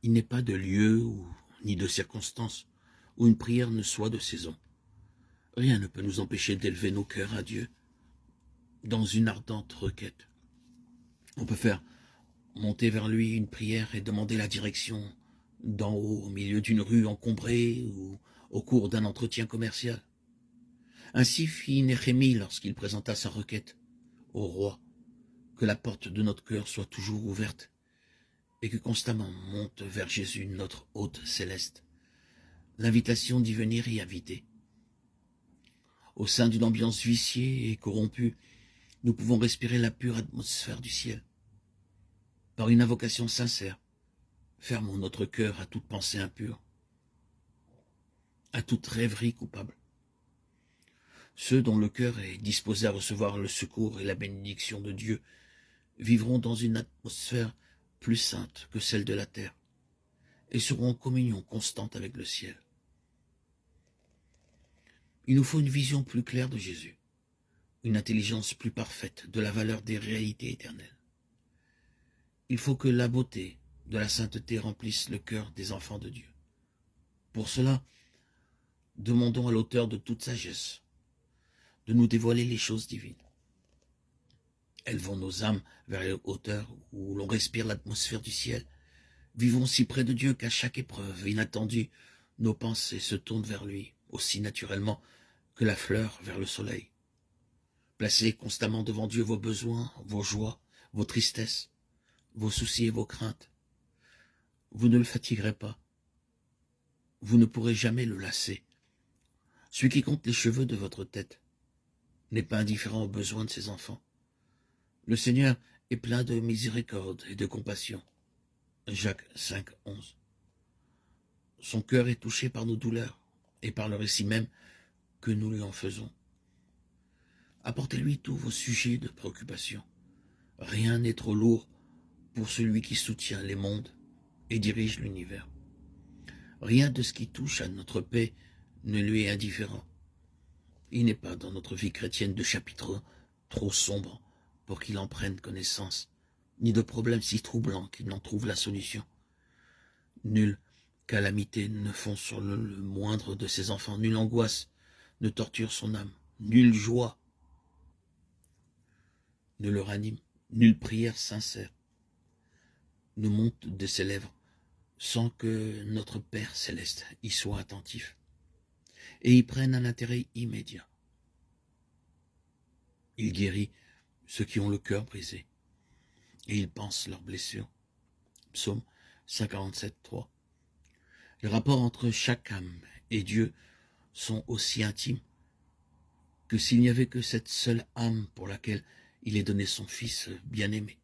Il n'est pas de lieu ni de circonstance où une prière ne soit de saison. Rien ne peut nous empêcher d'élever nos cœurs à Dieu dans une ardente requête. On peut faire monter vers lui une prière et demander la direction d'en haut, au milieu d'une rue encombrée ou au cours d'un entretien commercial. Ainsi fit Néhémie lorsqu'il présenta sa requête au roi, que la porte de notre cœur soit toujours ouverte et que constamment monte vers Jésus, notre hôte céleste, l'invitation d'y venir y habiter. Au sein d'une ambiance viciée et corrompue, nous pouvons respirer la pure atmosphère du ciel. Par une invocation sincère, fermons notre cœur à toute pensée impure, à toute rêverie coupable. Ceux dont le cœur est disposé à recevoir le secours et la bénédiction de Dieu vivront dans une atmosphère plus sainte que celle de la terre et seront en communion constante avec le ciel. Il nous faut une vision plus claire de Jésus, une intelligence plus parfaite de la valeur des réalités éternelles. Il faut que la beauté de la sainteté remplisse le cœur des enfants de Dieu. Pour cela, demandons à l'auteur de toute sagesse de nous dévoiler les choses divines. Élevons nos âmes vers les hauteurs où l'on respire l'atmosphère du ciel. Vivons si près de Dieu qu'à chaque épreuve inattendue, nos pensées se tournent vers lui, aussi naturellement que la fleur vers le soleil. Placez constamment devant Dieu vos besoins, vos joies, vos tristesses, vos soucis et vos craintes. Vous ne le fatiguerez pas. Vous ne pourrez jamais le lasser. Celui qui compte les cheveux de votre tête n'est pas indifférent aux besoins de ses enfants. Le Seigneur est plein de miséricorde et de compassion. Jacques 5, 11. Son cœur est touché par nos douleurs et par le récit même que nous lui en faisons. Apportez-lui tous vos sujets de préoccupation. Rien n'est trop lourd pour celui qui soutient les mondes et dirige l'univers. Rien de ce qui touche à notre paix ne lui est indifférent. Il n'est pas dans notre vie chrétienne de chapitre trop sombre pour qu'il en prenne connaissance, ni de problème si troublant qu'il n'en trouve la solution. Nulle calamité ne fond sur le moindre de ses enfants, nulle angoisse ne torture son âme, nulle joie ne le ranime, nulle prière sincère ne monte de ses lèvres sans que notre Père céleste y soit attentif et y prenne un intérêt immédiat. Il guérit ceux qui ont le cœur brisé et il pense leurs blessures. Psaume 147, 3. Les rapports entre chaque âme et Dieu sont aussi intimes que s'il n'y avait que cette seule âme pour laquelle il ait donné son Fils bien-aimé.